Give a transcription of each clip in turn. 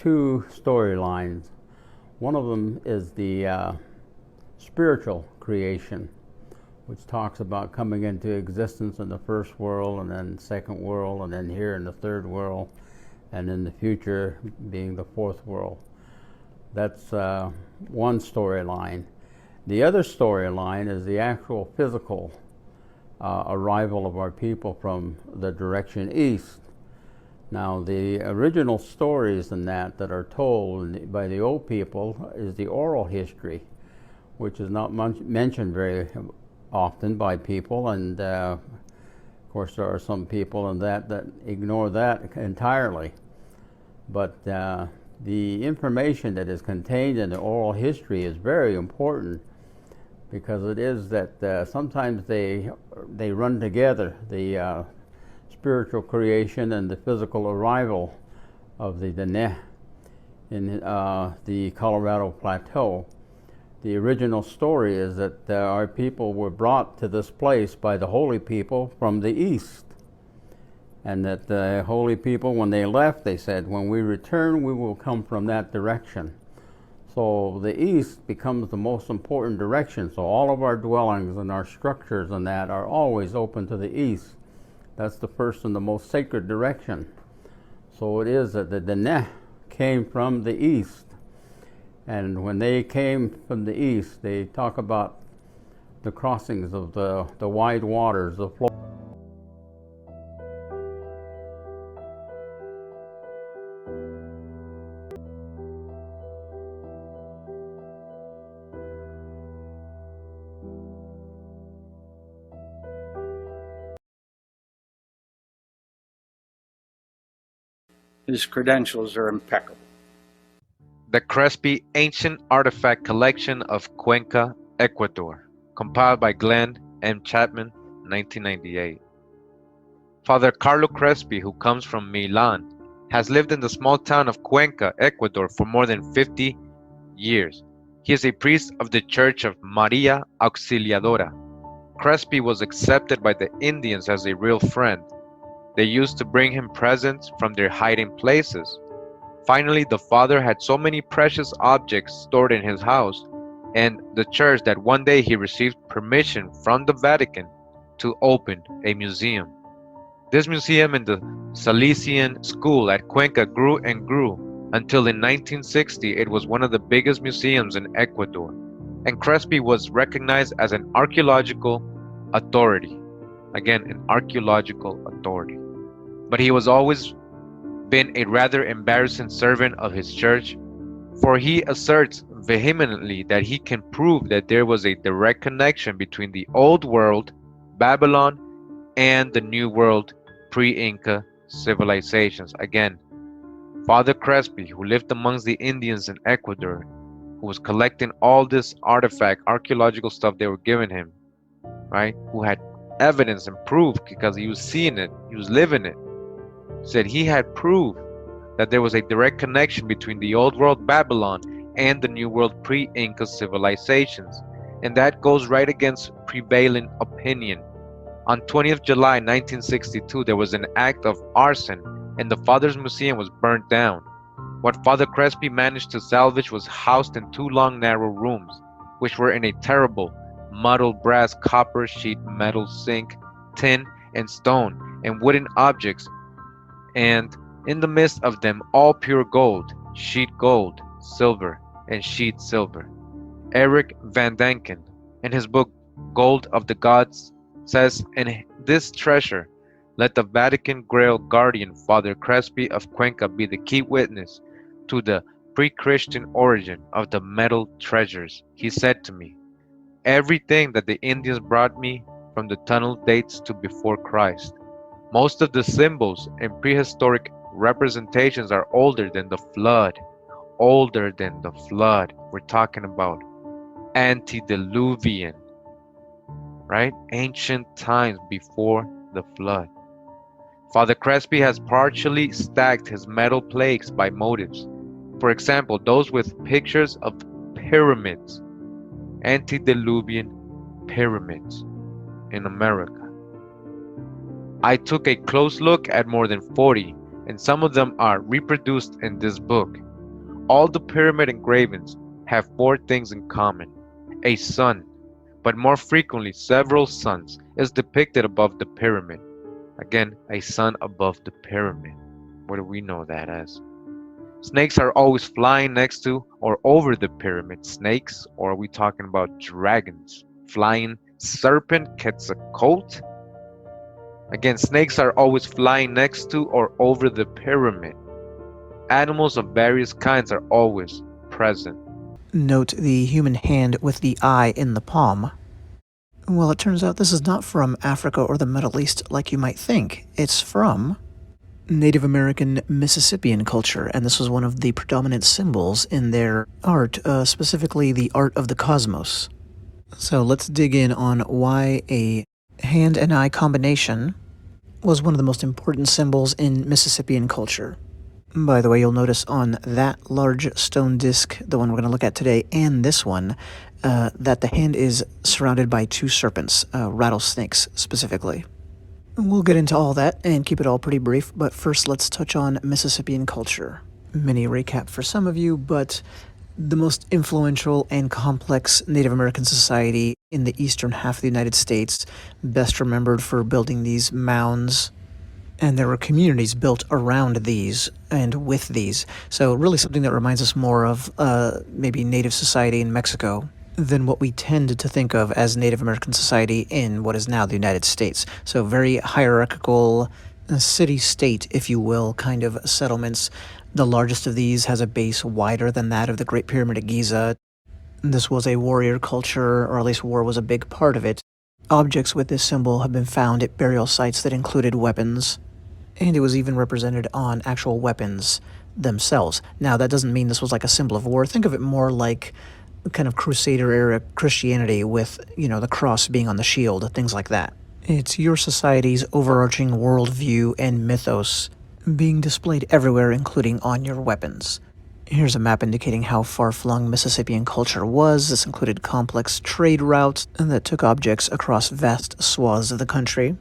two storylines. One of them is the spiritual creation, which talks about coming into existence in the first world, and then second world, and then here in the third world, and in the future being the fourth world. That's one storyline. The other storyline is the actual physical arrival of our people from the direction east. Now, the original stories in that are told by the old people is the oral history, which is not mentioned very often by people, and of course there are some people in that ignore that entirely. But the information that is contained in the oral history is very important, because it is that sometimes they run together, the spiritual creation and the physical arrival of the Dene in the Colorado Plateau. The original story is that our people were brought to this place by the holy people from the east, and that the holy people, when they left, they said, when we return, we will come from that direction. So the east becomes the most important direction. So all of our dwellings and our structures and that are always open to the east. That's the first and the most sacred direction. So it is that the Dene came from the east. And when they came from the east, they talk about the crossings of the wide waters, the flow. His credentials are impeccable. The Crespi Ancient Artifact Collection of Cuenca, Ecuador, compiled by Glenn M. Chapman, 1998. Father Carlo Crespi, who comes from Milan, has lived in the small town of Cuenca, Ecuador for more than 50 years. He is a priest of the Church of Maria Auxiliadora. Crespi was accepted by the Indians as a real friend. They used to bring him presents from their hiding places. Finally, the father had so many precious objects stored in his house and the church that one day he received permission from the Vatican to open a museum. This museum in the Salesian school at Cuenca grew and grew until in 1960 it was one of the biggest museums in Ecuador, and Crespi was recognized as an archaeological authority. Again, an archaeological authority. But he was always been a rather embarrassing servant of his church, for he asserts vehemently that he can prove that there was a direct connection between the old world, Babylon, and the new world, pre-Inca civilizations. Again, Father Crespi, who lived amongst the Indians in Ecuador, who was collecting all this artifact, archaeological stuff they were giving him, right? Who had evidence and proof because he was seeing it, he was living it, said he had proof that there was a direct connection between the old world Babylon and the new world pre-Inca civilizations. And that goes right against prevailing opinion. On 20th July 1962, there was an act of arson and the Father's Museum was burnt down. What Father Crespi managed to salvage was housed in two long narrow rooms, which were in a terrible, muddled brass, copper, sheet, metal, zinc, tin, and stone, and wooden objects, and in the midst of them all pure gold, sheet gold, silver, and sheet silver. Eric Van Danken, in his book Gold of the Gods, says, in this treasure, let the Vatican Grail guardian Father Crespi of Cuenca be the key witness to the pre-Christian origin of the metal treasures. He said to me, everything that the Indians brought me from the tunnel dates to before Christ. Most of the symbols and prehistoric representations are older than the flood. Older than the flood. We're talking about antediluvian, right? Ancient times before the flood. Father Crespi has partially stacked his metal plaques by motives. For example, those with pictures of pyramids, antediluvian pyramids in America. I took a close look at more than 40, and some of them are reproduced in this book. All the pyramid engravings have four things in common. A sun, but more frequently several suns, is depicted above the pyramid. Again, a sun above the pyramid. What do we know that as? Snakes are always flying next to or over the pyramid. Snakes, or are we talking about dragons? Flying serpent, Quetzalcoatl? Again, snakes are always flying next to or over the pyramid. Animals of various kinds are always present. Note the human hand with the eye in the palm. Well, it turns out this is not from Africa or the Middle East like you might think. It's from Native American Mississippian culture, and this was one of the predominant symbols in their art, specifically the art of the cosmos. So let's dig in on why a hand and eye combination was one of the most important symbols in Mississippian culture. By the way, you'll notice on that large stone disc, the one we're going to look at today, and this one, that the hand is surrounded by two serpents, rattlesnakes specifically. We'll get into all that and keep it all pretty brief, but first let's touch on Mississippian culture. Mini recap for some of you, but the most influential and complex Native American society in the eastern half of the United States, best remembered for building these mounds, and there were communities built around these and with these. So really something that reminds us more of maybe Native society in Mexico than what we tend to think of as Native American society in what is now the United States. So very hierarchical, city-state, if you will, kind of settlements. The largest of these has a base wider than that of the Great Pyramid at Giza. This was a warrior culture, or at least war was a big part of it. Objects with this symbol have been found at burial sites that included weapons, and it was even represented on actual weapons themselves. Now, that doesn't mean this was like a symbol of war. Think of it more like kind of Crusader-era Christianity with, the cross being on the shield, things like that. It's your society's overarching worldview and mythos being displayed everywhere, including on your weapons. Here's a map indicating how far-flung Mississippian culture was. This included complex trade routes that took objects across vast swaths of the country.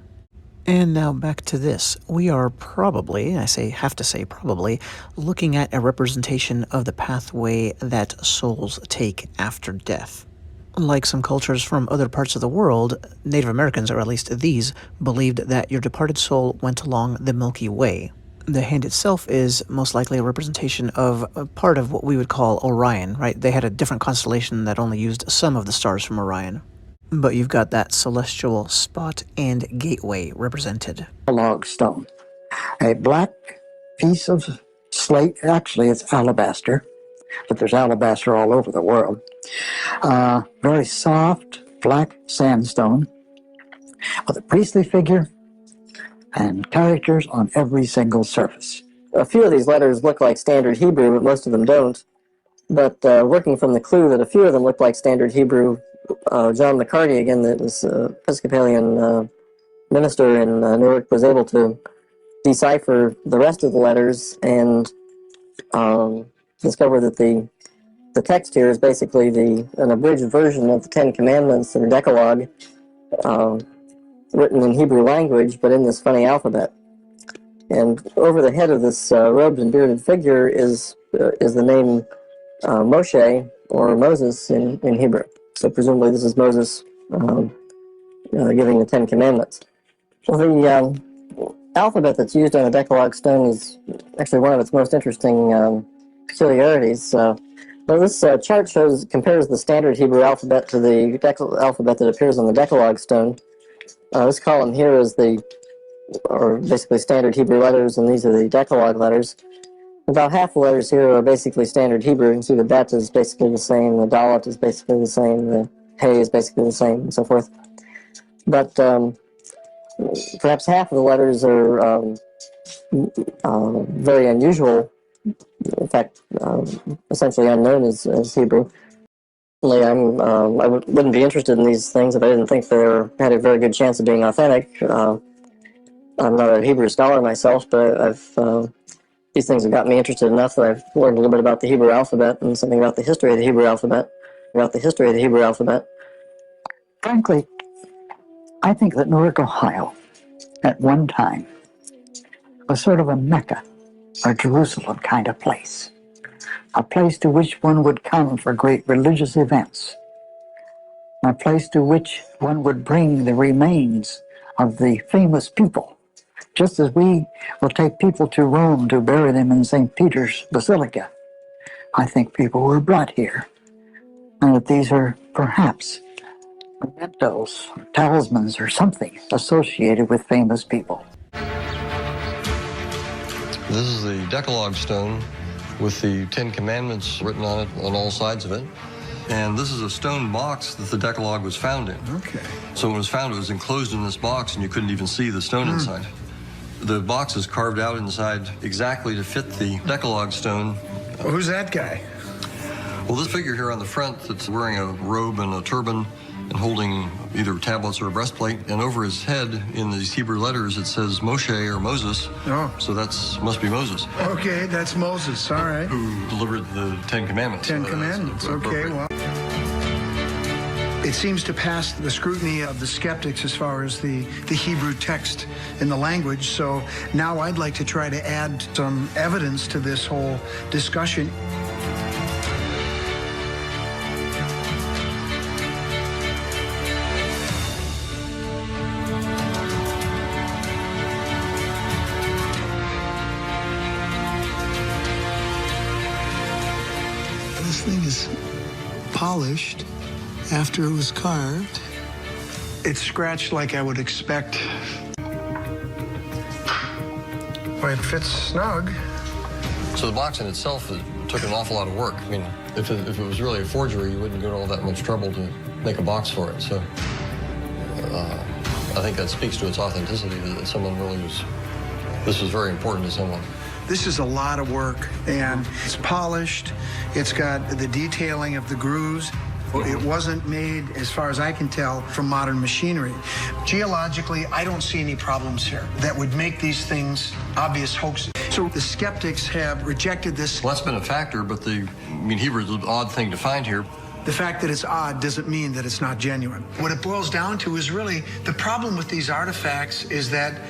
And now back to this. We are probably, have to say probably, looking at a representation of the pathway that souls take after death. Like some cultures from other parts of the world, Native Americans, or at least these, believed that your departed soul went along the Milky Way. The hand itself is most likely a representation of a part of what we would call Orion, right? They had a different constellation that only used some of the stars from Orion. But you've got that celestial spot and gateway represented. A log stone. A black piece of slate, actually it's alabaster, but there's alabaster all over the world. Very soft, black sandstone with a priestly figure and characters on every single surface. A few of these letters look like standard Hebrew, but most of them don't. But working from the clue that a few of them look like standard Hebrew, John McCarty, again, that was Episcopalian minister in Newark, was able to decipher the rest of the letters and discover that the text here is basically an abridged version of the Ten Commandments or Decalogue, written in Hebrew language, but in this funny alphabet. And over the head of this robed and bearded figure is the name Moshe, or Moses in Hebrew. So presumably this is Moses giving the Ten Commandments. Well, the alphabet that's used on a Decalogue stone is actually one of its most interesting peculiarities. Well, this chart compares the standard Hebrew alphabet to the alphabet that appears on the Decalogue stone. This column here is basically standard Hebrew letters, and these are the Decalogue letters. About half the letters here are basically standard Hebrew. You can see the bet is basically the same, the dalet is basically the same, the hey is basically the same, and so forth. But perhaps half of the letters are very unusual, in fact, essentially unknown as Hebrew. I wouldn't be interested in these things if I didn't think they had a very good chance of being authentic. I'm not a Hebrew scholar myself, but these things have got me interested enough that I've learned a little bit about the Hebrew alphabet and something about the history of the Hebrew alphabet. Frankly, I think that Newark, Ohio, at one time, was sort of a Mecca or Jerusalem kind of place. a place to which one would come for great religious events, a place to which one would bring the remains of the famous people, just as we will take people to Rome to bury them in St. Peter's Basilica. I think people were brought here, and that these are perhaps mementos, talismans, or something associated with famous people. This is the Decalogue stone with the 10 Commandments written on it on all sides of it. And this is a stone box that the Decalogue was found in. Okay. So when it was found, it was enclosed in this box and you couldn't even see the stone inside. The box is carved out inside exactly to fit the Decalogue stone. Well, who's that guy? Well, this figure here on the front that's wearing a robe and a turban and holding either tablets or a breastplate, and over his head in these Hebrew letters it says Moshe or Moses. Oh. So must be Moses. Okay, that's Moses, all right. Who delivered the 10 Commandments. 10 Commandments, okay, well. It seems to pass the scrutiny of the skeptics as far as the Hebrew text in the language, so now I'd like to try to add some evidence to this whole discussion. This thing is polished after it was carved. It's scratched like I would expect. Well, it fits snug. So the box in itself took an awful lot of work. I mean, if it was really a forgery, you wouldn't go to all that much trouble to make a box for it. So I think that speaks to its authenticity, that someone really this was very important to someone. This is a lot of work, and it's polished. It's got the detailing of the grooves. It wasn't made, as far as I can tell, from modern machinery. Geologically, I don't see any problems here that would make these things obvious hoaxes. So the skeptics have rejected this. Well, that's been a factor, but Hebrew is an odd thing to find here. The fact that it's odd doesn't mean that it's not genuine. What it boils down to is really the problem with these artifacts is that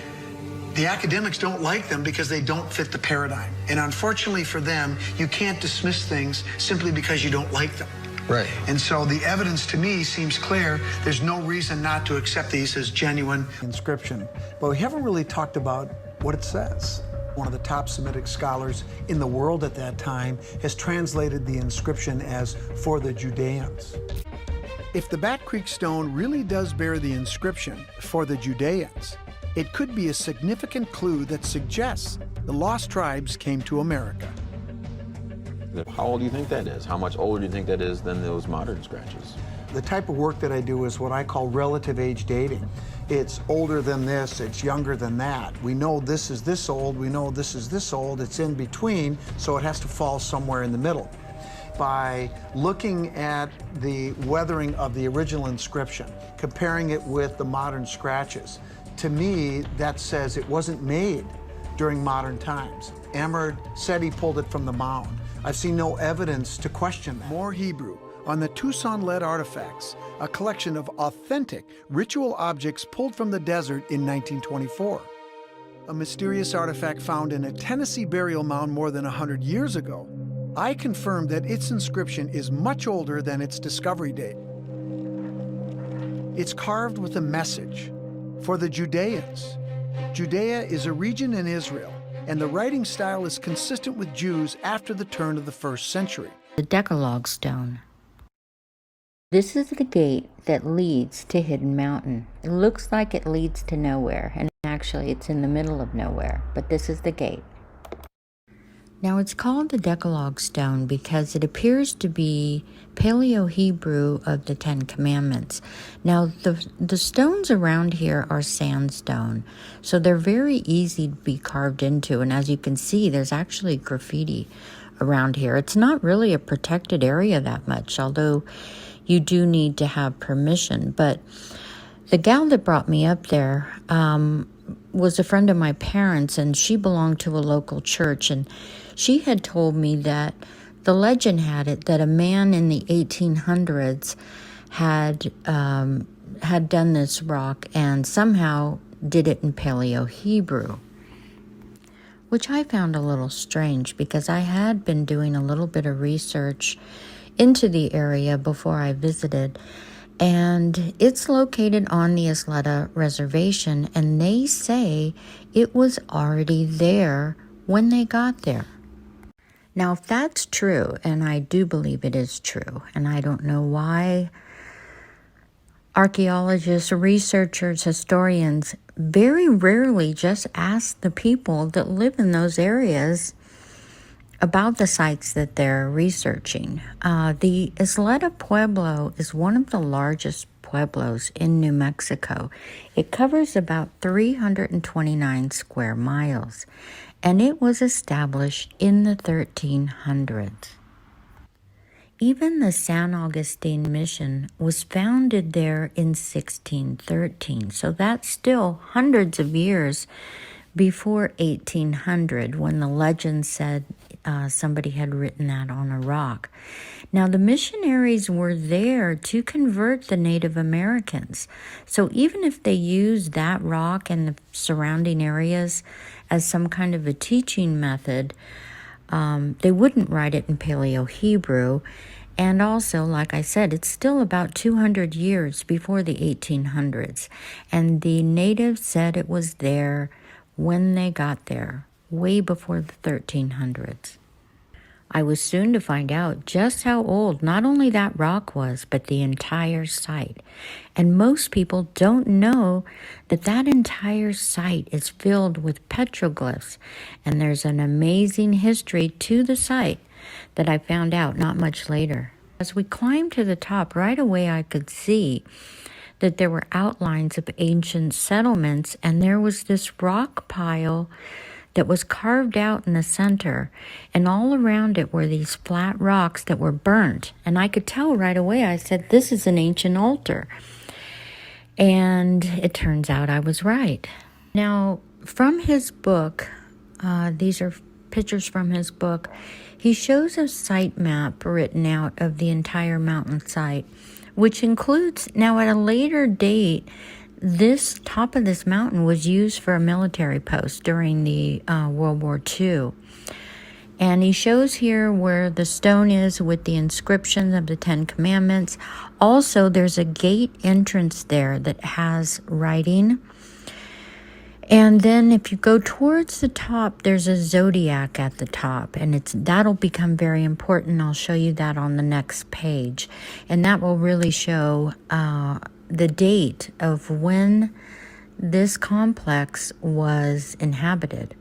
the academics don't like them because they don't fit the paradigm. And unfortunately for them, you can't dismiss things simply because you don't like them. Right. And so the evidence to me seems clear. There's no reason not to accept these as genuine inscription. But we haven't really talked about what it says. One of the top Semitic scholars in the world at that time has translated the inscription as "for the Judeans." If the Bat Creek stone really does bear the inscription "for the Judeans," it could be a significant clue that suggests the lost tribes came to America. How old do you think that is? How much older do you think that is than those modern scratches? The type of work that I do is what I call relative age dating. It's older than this, it's younger than that. We know this is this old, we know this is this old, it's in between, so it has to fall somewhere in the middle. By looking at the weathering of the original inscription, comparing it with the modern scratches, to me, that says it wasn't made during modern times. Emmerd said he pulled it from the mound. I've seen no evidence to question that. More Hebrew on the Tucson lead artifacts, a collection of authentic ritual objects pulled from the desert in 1924. A mysterious artifact found in a Tennessee burial mound more than 100 years ago. I confirmed that its inscription is much older than its discovery date. It's carved with a message for the Judeans. Judea is a region in Israel, and the writing style is consistent with Jews after the turn of the 1st century. The Decalogue stone. This is the gate that leads to Hidden Mountain. It looks like it leads to nowhere, and actually it's in the middle of nowhere, but this is the gate. Now it's called the Decalogue stone because it appears to be Paleo-Hebrew of the 10 Commandments. Now the stones around here are sandstone, so they're very easy to be carved into, and as you can see, there's actually graffiti around here. It's not really a protected area that much, although you do need to have permission. But the gal that brought me up there was a friend of my parents, and she belonged to a local church, and she had told me that the legend had it that a man in the 1800s had done this rock and somehow did it in Paleo-Hebrew. which I found a little strange because I had been doing a little bit of research into the area before I visited, and it's located on the Isleta Reservation, and they say it was already there when they got there. Now, if that's true, and I do believe it is true, and I don't know why archaeologists, researchers, historians very rarely just ask the people that live in those areas about the sites that they're researching. The Isleta Pueblo is one of the largest pueblos in New Mexico. It covers about 329 square miles, and it was established in the 1300s. Even the San Augustine Mission was founded there in 1613, so that's still hundreds of years before 1800, when the legend said somebody had written that on a rock. Now, the missionaries were there to convert the Native Americans. So even if they used that rock and the surrounding areas as some kind of a teaching method, they wouldn't write it in Paleo-Hebrew. And also, like I said, it's still about 200 years before the 1800s. And the natives said it was there when they got there, way before the 1300s. I was soon to find out just how old not only that rock was, but the entire site. And most people don't know that that entire site is filled with petroglyphs. And there's an amazing history to the site that I found out not much later. As we climbed to the top, right away I could see that there were outlines of ancient settlements, and there was this rock pile that was carved out in the center, and all around it were these flat rocks that were burnt. And I could tell right away, I said, this is an ancient altar. And it turns out I was right. Now, from his book, these are pictures from his book, he shows a site map written out of the entire mountain site, which includes, now at a later date, this top of this mountain was used for a military post during the World War II. And he shows here where the stone is with the inscriptions of the Ten Commandments. Also, there's a gate entrance there that has writing. And then if you go towards the top, there's a zodiac at the top, and that'll become very important. I'll show you that on the next page. And that will really show the date of when this complex was inhabited.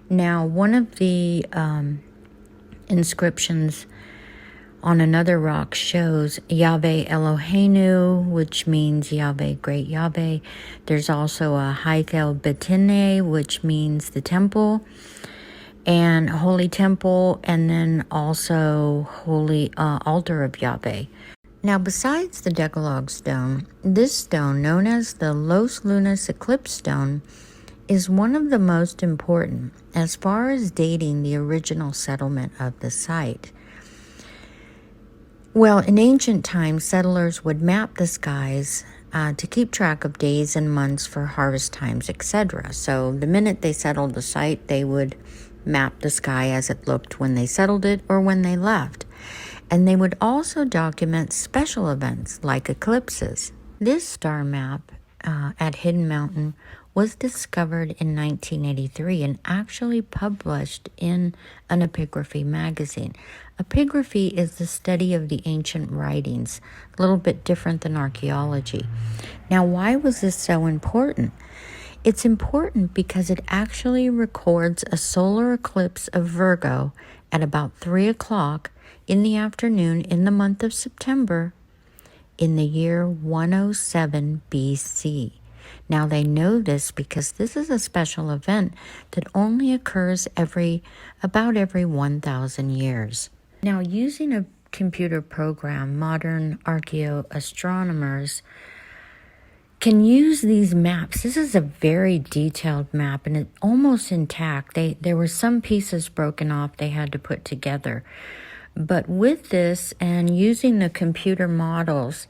Now, one of the inscriptions on another rock shows Yahweh Eloheinu, which means Yahweh, great Yahweh. There's also a Haikel Betine, which means the temple, and holy temple, and then also holy altar of Yahweh. Now, besides the Decalogue stone, this stone, known as the Los Lunas Eclipse stone, is one of the most important as far as dating the original settlement of the site. Well, in ancient times, settlers would map the skies to keep track of days and months for harvest times, etc. So the minute they settled the site, they would map the sky as it looked when they settled it or when they left. And they would also document special events like eclipses. This star map at Hidden Mountain was discovered in 1983 and actually published in an epigraphy magazine. Epigraphy is the study of the ancient writings, a little bit different than archaeology. Now, why was this so important? It's important because it actually records a solar eclipse of Virgo at about 3 o'clock in the afternoon in the month of September in the year 107 BC. Now, they know this because this is a special event that only occurs about every 1,000 years. Now, using a computer program, modern archaeoastronomers can use these maps. This is a very detailed map, and it's almost intact. There were some pieces broken off they had to put together. But with this and using the computer models,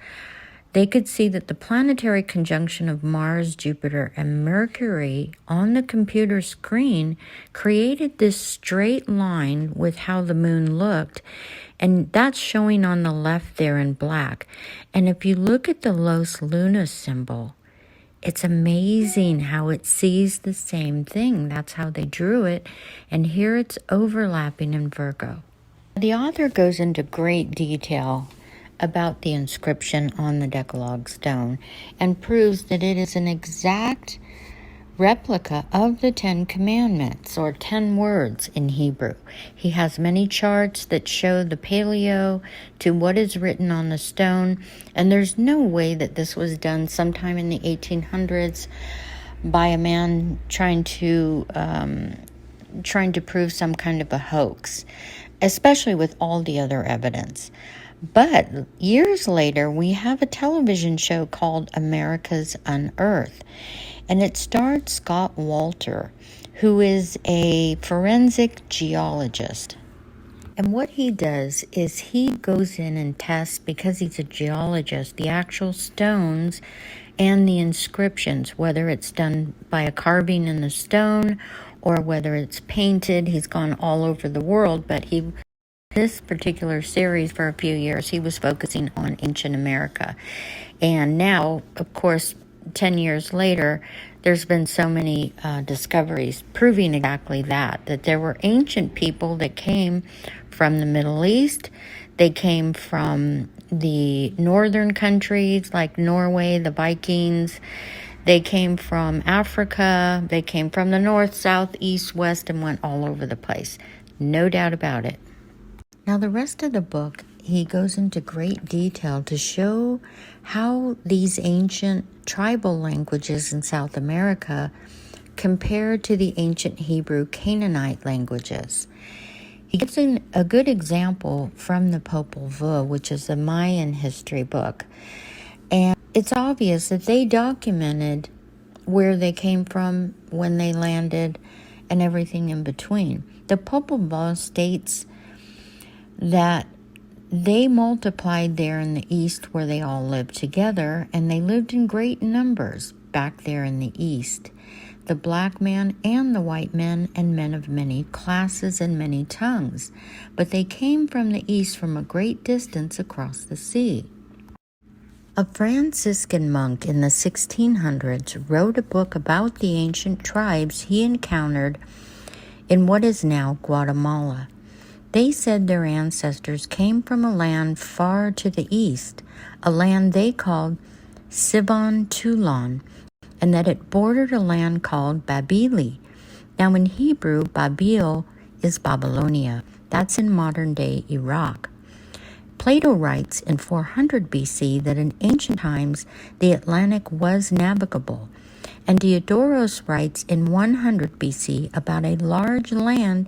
They could see that the planetary conjunction of Mars, Jupiter, and Mercury on the computer screen created this straight line with how the moon looked, and that's showing on the left there in black. And if you look at the Los Lunas symbol, it's amazing how it sees the same thing. That's how they drew it, and here it's overlapping in Virgo. The author goes into great detail about the inscription on the Decalogue stone and proves that it is an exact replica of the 10 Commandments, or 10 words in Hebrew. He has many charts that show the paleo to what is written on the stone, and there's no way that this was done sometime in the 1800s by a man trying to prove some kind of a hoax, especially with all the other evidence. But years later, we have a television show called America's Unearthed, and it starred Scott Walter, who is a forensic geologist. And what he does is he goes in and tests, because he's a geologist, the actual stones and the inscriptions, whether it's done by a carving in the stone or whether it's painted. He's gone all over the world, but this particular series for a few years, he was focusing on ancient America. And now, of course, 10 years later, there's been so many discoveries proving exactly that there were ancient people that came from the Middle East. They came from the northern countries like Norway, the Vikings. They came from Africa. They came from the north, south, east, west, and went all over the place. No doubt about it. Now, the rest of the book, he goes into great detail to show how these ancient tribal languages in South America compare to the ancient Hebrew Canaanite languages. He gives a good example from the Popol Vuh, which is a Mayan history book. And it's obvious that they documented where they came from, when they landed, and everything in between. The Popol Vuh states that they multiplied there in the east where they all lived together, and they lived in great numbers back there in the east. The black man and the white men, and men of many classes and many tongues. But they came from the east from a great distance across the sea. A Franciscan monk in the 1600s wrote a book about the ancient tribes he encountered in what is now Guatemala. They said their ancestors came from a land far to the east, a land they called Sibon Tulon, and that it bordered a land called Babili. Now in Hebrew, Babil is Babylonia. That's in modern-day Iraq. Plato writes in 400 BC that in ancient times the Atlantic was navigable, and Diodorus writes in 100 BC about a large land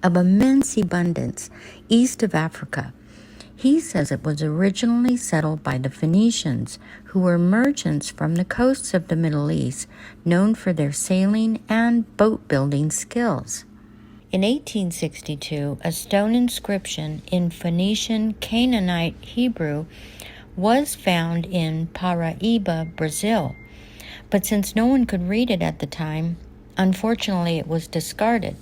of immense abundance east of Africa. He says it was originally settled by the Phoenicians, who were merchants from the coasts of the Middle East, known for their sailing and boat-building skills. In 1862, a stone inscription in Phoenician Canaanite Hebrew was found in Paraíba, Brazil. But since no one could read it at the time, unfortunately it was discarded.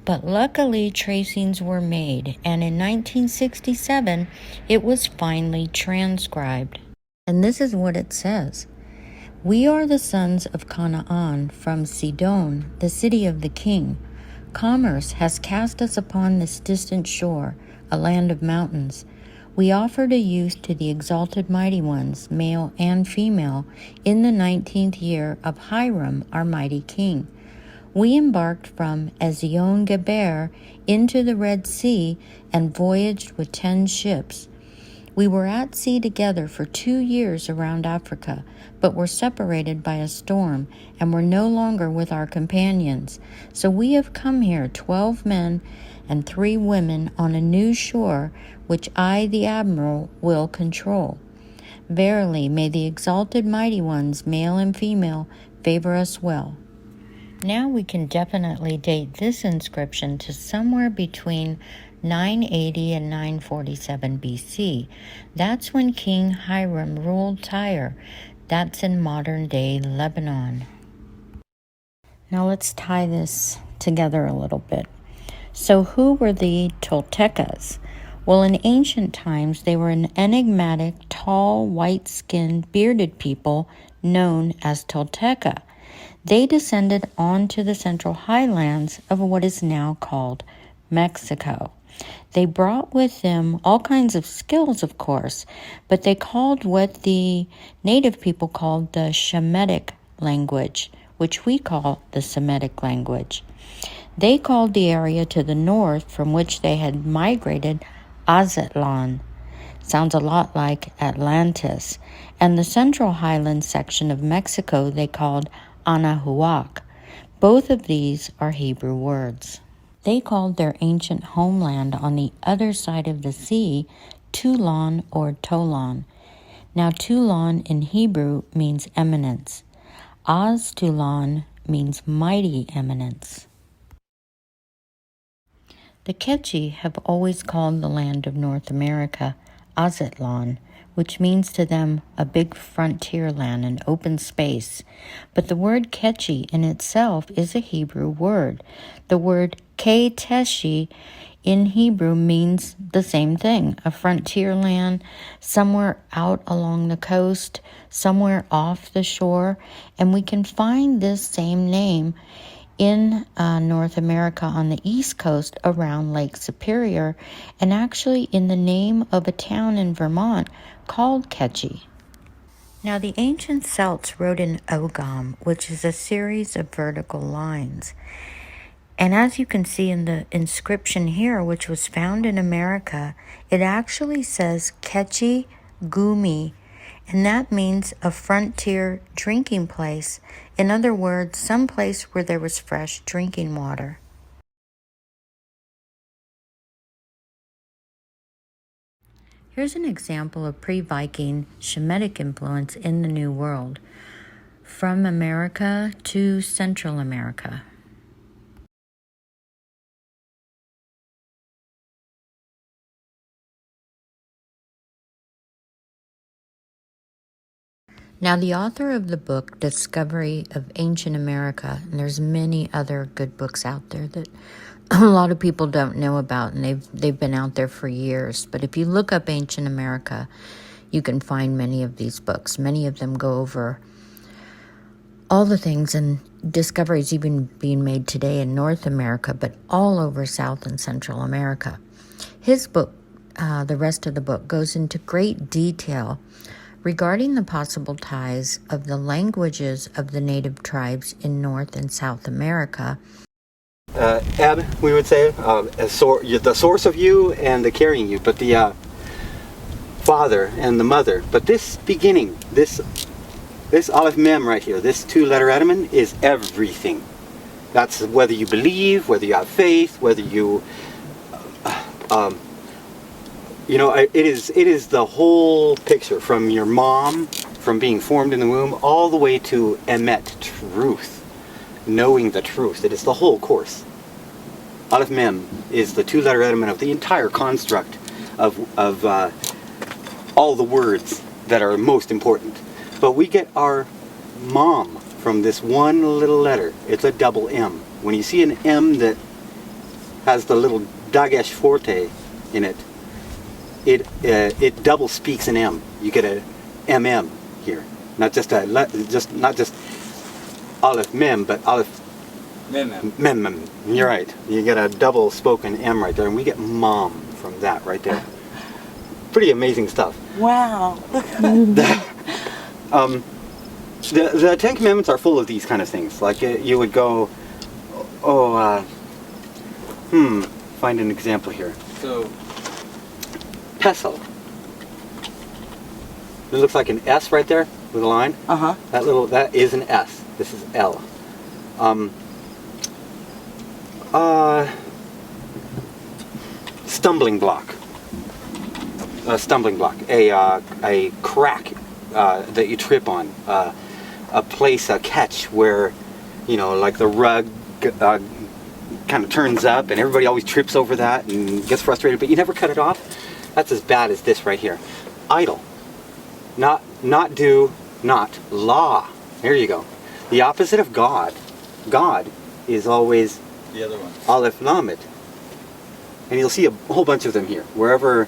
But luckily tracings were made, and in 1967 it was finally transcribed. And this is what it says. We are the sons of Canaan from Sidon, the city of the king. Commerce has cast us upon this distant shore, a land of mountains. We offered a youth to the exalted mighty ones, male and female, in the 19th year of Hiram, our mighty king. We embarked from Ezion Geber into the Red Sea and voyaged with 10 ships. We were at sea together for 2 years around Africa, but were separated by a storm and were no longer with our companions. So we have come here 12 men and 3 women on a new shore, which I, the admiral, will control. Verily, may the exalted mighty ones, male and female, favor us well. Now we can definitely date this inscription to somewhere between 980 and 947 BC. That's when King Hiram ruled Tyre. That's in modern-day Lebanon. Now let's tie this together a little bit. So who were the Toltecas? Well, in ancient times, they were an enigmatic, tall, white-skinned, bearded people known as Tolteca. They descended onto the central highlands of what is now called Mexico. They brought with them all kinds of skills, of course, but they called what the native people called the Shemitic language, which we call the Semitic language. They called the area to the north from which they had migrated Aztlan. Sounds a lot like Atlantis. And the central highland section of Mexico they called Anahuac. Both of these are Hebrew words. They called their ancient homeland on the other side of the sea Toulon or Toulon. Now Toulon in Hebrew means eminence. Az-Toulon means mighty eminence. The Quechua have always called the land of North America Aztlan, which means to them a big frontier land, an open space. But the word Quechua in itself is a Hebrew word. The word Keteshi in Hebrew means the same thing, a frontier land, somewhere out along the coast, somewhere off the shore. And we can find this same name in North America on the East Coast around Lake Superior, and actually in the name of a town in Vermont called Quechua. Now, the ancient Celts wrote in Ogam, which is a series of vertical lines. And as you can see in the inscription here, which was found in America, it actually says Quechua Gumi, and that means a frontier drinking place. In other words, some place where there was fresh drinking water. Here's an example of pre-Viking Shemitic influence in the New World, from America to Central America. Now, the author of the book, Discovery of Ancient America, and there's many other good books out there that a lot of people don't know about, and they've been out there for years. But if you look up Ancient America, you can find many of these books. Many of them go over all the things and discoveries even being made today in North America, but all over South and Central America. His book, the rest of the book, goes into great detail regarding the possible ties of the languages of the native tribes in North and South America. Ebb, we would say, the source of you and the carrying you, but the father and the mother. But this beginning, this Aleph Mem right here, this two-letter etymon is everything. That's whether you believe, whether you have faith, whether you, it is the whole picture from your mom, from being formed in the womb, all the way to emet, truth, knowing the truth. It is the whole course. Aleph Mem is the two-letter etymon of the entire construct of all the words that are most important. But we get our mom from this one little letter. It's a double M. When you see an M that has the little dagesh forte in it, it double speaks an M. You get a MM here, not just Aleph Mem, but Aleph Mem. You're right. You get a double spoken M right there, and we get mom from that right there. Pretty amazing stuff. Wow. The Ten Commandments are full of these kind of things. Like you would go, find an example here. So, Pesel. It looks like an S right there with a line. Uh-huh. That is an S. This is L. Stumbling block. A stumbling block. A crack that you trip on. A place, a catch where, like the rug kind of turns up, and everybody always trips over that and gets frustrated, but you never cut it off. That's as bad as this right here. Idle. Not do, not law. There you go. The opposite of God. God is always The other one. Aleph Lamed. And you'll see a whole bunch of them here. Wherever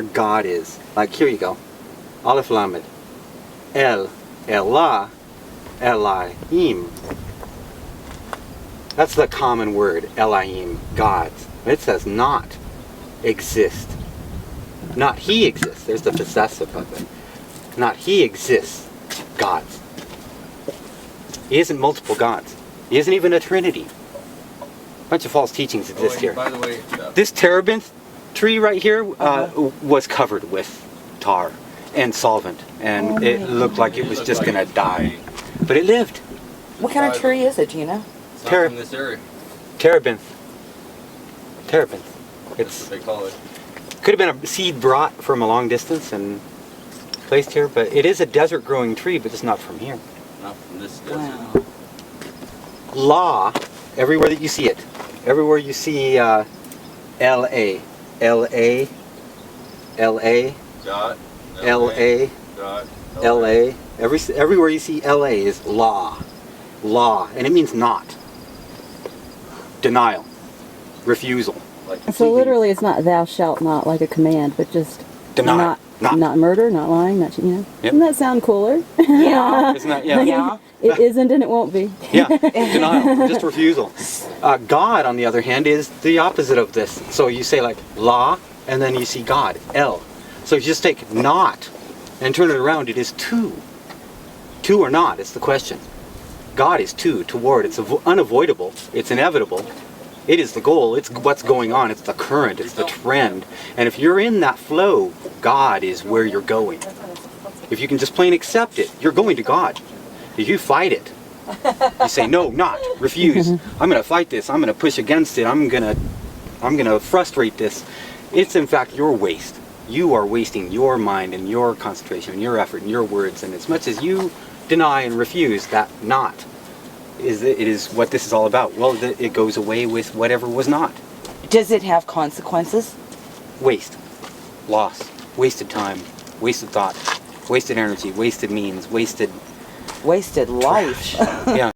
God is. Like here you go. Aleph Lamed. El, Elah, Elohim. That's the common word, Elohim, gods. It says not exist. Not he exists. There's the possessive of it. Not he exists, gods. He isn't multiple gods. He isn't even a trinity. A bunch of false teachings exist here. By the way, This terebinth tree right here was covered with tar and solvent, and it looked like it was just going to die. But it lived. What kind of tree is it, do you know? it's not from this area. Terebinth. Terebinth. That's what they call it. Could have been a seed brought from a long distance and placed here, but it is a desert growing tree, but it's not from here. Not from this desert. Wow. Law, everywhere that you see it, everywhere you see L-A, L-A, L-A, Dot. L-A, Dot. L-A, everywhere you see L-A is law, law, and it means not, denial, refusal. So literally, it's not "thou shalt not" like a command, but just Denial. not murder, not lying, not you know. Yep. Doesn't that sound cooler? Yeah. Isn't that, yeah. Yeah. It isn't, and it won't be. Yeah, denial, just refusal. God, on the other hand, is the opposite of this. So you say like law, and then you see God, El. So if you just take not and turn it around, it is two. Two or not, it's the question. God is two, toward. It's unavoidable. It's inevitable. It is the goal. It's what's going on. It's the current. It's the trend. And if you're in that flow, God is where you're going. If you can just plain accept it, you're going to God. If you fight it, you say no, not, refuse. I'm going to fight this. I'm going to push against it. I'm going to frustrate this. It's in fact your waste. You are wasting your mind and your concentration and your effort and your words. And as much as you deny and refuse that not, it is what this is all about. Well, it goes away with whatever was not. Does it have consequences? Waste, loss, wasted time, wasted thought, wasted energy, wasted means, wasted life. Yeah.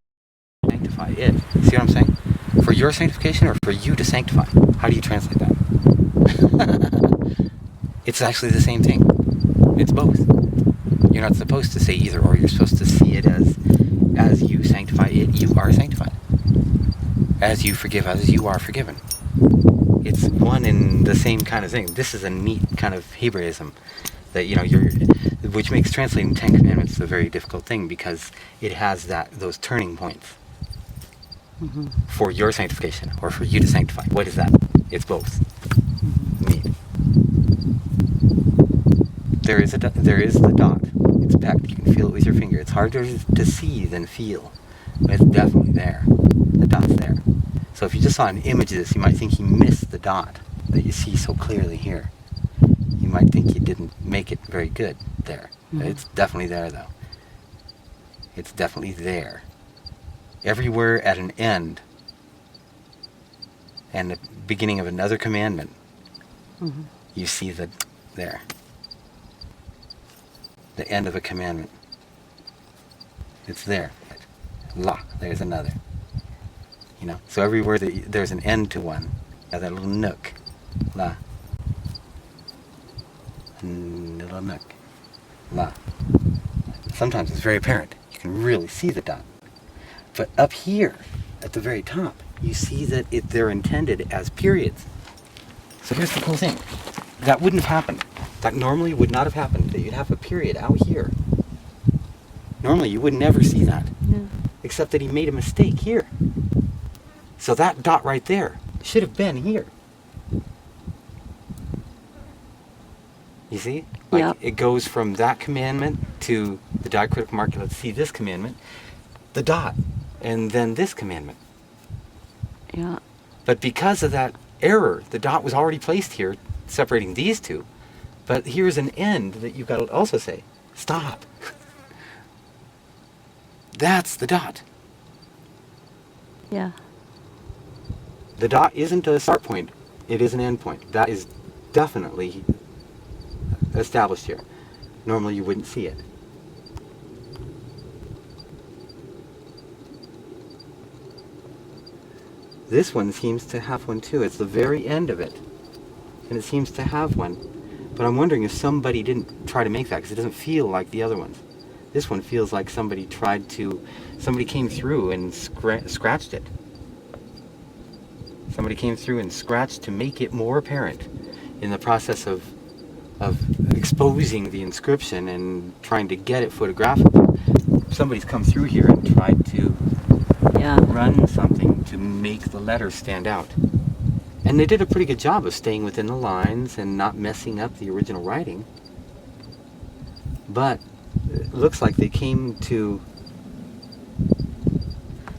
Sanctify it. See what I'm saying? For your sanctification or for you to sanctify? How do you translate that? It's actually the same thing. It's both. You're not supposed to say either or. You're supposed to see it as you sanctify it, you are sanctified. As you forgive others, you are forgiven. It's one and the same kind of thing. This is a neat kind of Hebraism that which makes translating Ten Commandments a very difficult thing because it has those turning points for your sanctification or for you to sanctify. What is that? It's both. Neat. There is the dot. It's pecked. You can feel it with your finger. It's harder to see than feel, but it's definitely there. The dot's there. So if you just saw an image of this, you might think you missed the dot that you see so clearly here. You might think you didn't make it very good there. But it's definitely there, though. It's definitely there. Everywhere at an end and the beginning of another commandment, you see there. The end of a commandment. It's there. La, there's another. So everywhere there's an end to one, that little nook. La. Little nook. La. Sometimes it's very apparent. You can really see the dot. But up here, at the very top, you see that they're intended as periods. So here's the cool thing. That wouldn't have happened. That normally would not have happened. That you'd have a period out here. Normally you would never see that. Yeah. Except that he made a mistake here. So that dot right there should have been here. You see? It goes from that commandment to the diacritic mark. Let's see this commandment. The dot. And then this commandment. Yeah. But because of that error, the dot was already placed here, separating these two. But here's an end that you've got to also say, stop. That's the dot. Yeah. The dot isn't a start point. It is an end point. That is definitely established here. Normally you wouldn't see it. This one seems to have one too. It's the very end of it. And it seems to have one. But I'm wondering if somebody didn't try to make that, because it doesn't feel like the other ones. This one feels like somebody came through and scratched it. Somebody came through and scratched to make it more apparent in the process of exposing the inscription and trying to get it photographical. Somebody's come through here and tried to run something to make the letters stand out. And they did a pretty good job of staying within the lines and not messing up the original writing. But it looks like they came to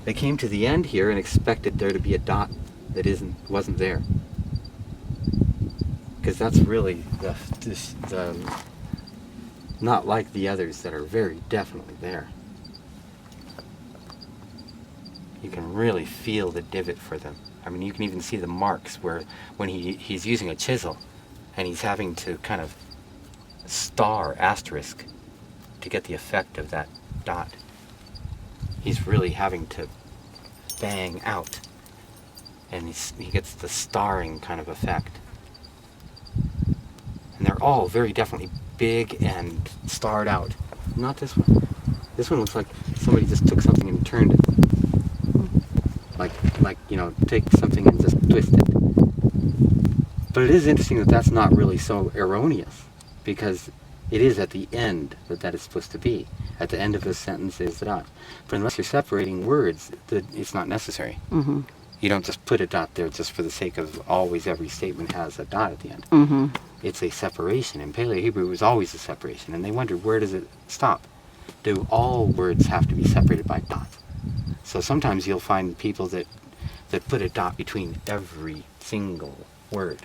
the end here and expected there to be a dot that wasn't there. Because that's really the not like the others that are very definitely there. You can really feel the divot for them. I mean, you can even see the marks where when he's using a chisel and he's having to kind of asterisk to get the effect of that dot. He's really having to bang out, and he gets the starring kind of effect. And they're all very definitely big and starred out. Not this one. This one looks like somebody just took something and turned it. Like, you know, take something and just twist it. But it is interesting that that's not really so erroneous, because it is at the end that is supposed to be. At the end of a sentence is the dot. But unless you're separating words, it's not necessary. Mm-hmm. You don't just put a dot there just for the sake of always every statement has a dot at the end. Mm-hmm. It's a separation. In Paleo-Hebrew, it was always a separation. And they wondered, where does it stop? Do all words have to be separated by dots? So sometimes you'll find people that put a dot between every single word.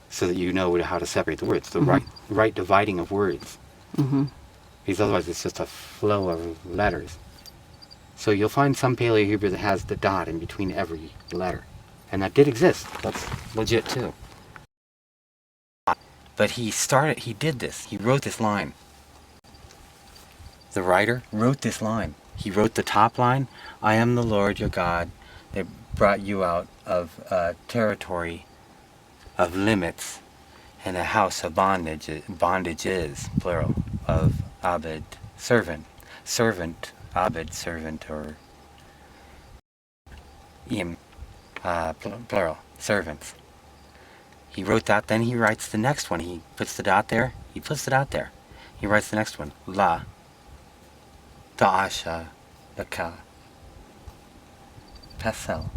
So that you know how to separate the words, the right dividing of words. Mm-hmm. Because otherwise it's just a flow of letters. So you'll find some Paleo-Hebrew that has the dot in between every letter. And that did exist. That's legit too. But he did this. He wrote this line. The writer wrote this line. He wrote the top line, I am the Lord your God that brought you out of a territory of limits and a house of bondage. Bondage is, plural, of abed, servant. Servant, abed, servant, or plural, servants. He wrote that, then he writes the next one. He puts the dot there, he puts the dot there. He writes the next one, la, ta'asha, baka, pesel.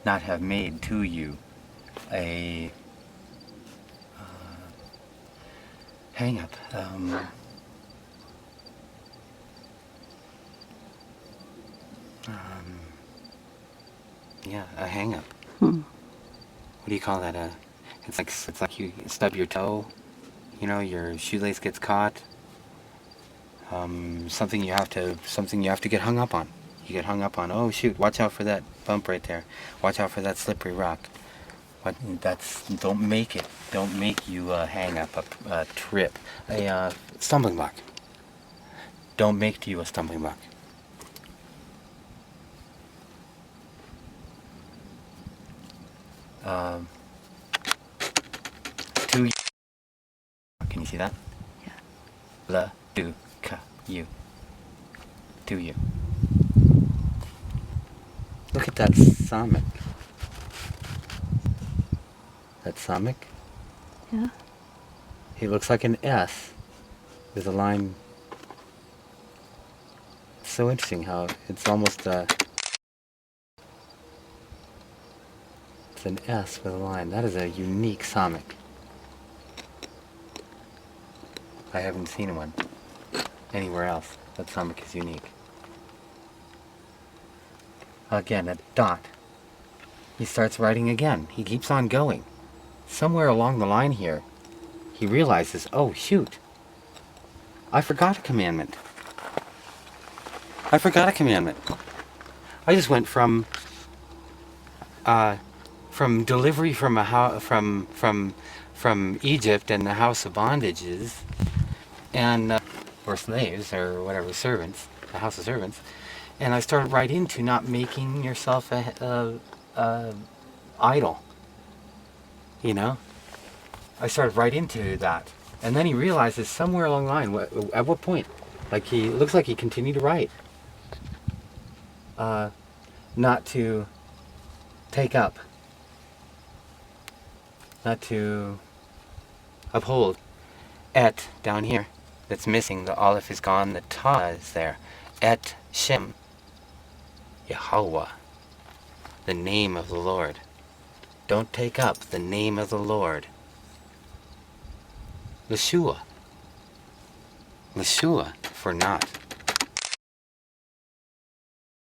Not have made to you a hang up. Yeah, a hang up. What do you call that? It's like you stub your toe. You know, your shoelace gets caught. Something you have to get hung up on. You get hung up on. Oh shoot! Watch out for that bump right there. Watch out for that slippery rock. Don't make you hang up a trip, a stumbling block. Don't make to you a stumbling block. To you. Can you see that? Yeah. La, do, ka, you. To you. Look at that samik. That samik? Yeah. He looks like an S. There's a line. It's so interesting how it's almost it's an S with a line. That is a unique samik. I haven't seen one anywhere else. That samik is unique. Again, a dot. He starts writing again. He keeps on going. somewhere along the line here, he realizes, oh shoot, I forgot a commandment. I forgot a commandment. I just went from delivery from from Egypt and the house of bondages, and or slaves or whatever, servants, the house of servants, and I started right into not making yourself a idol. You know, I started right into that, and then he realizes somewhere along the line. At what point? Like he looks like he continued to write. Not to take up, not to uphold. Et down here, that's missing. The aleph is gone. The ta is there. Et Shem, Yahweh, the name of the Lord. Don't take up the name of the Lord. Yeshua, for not.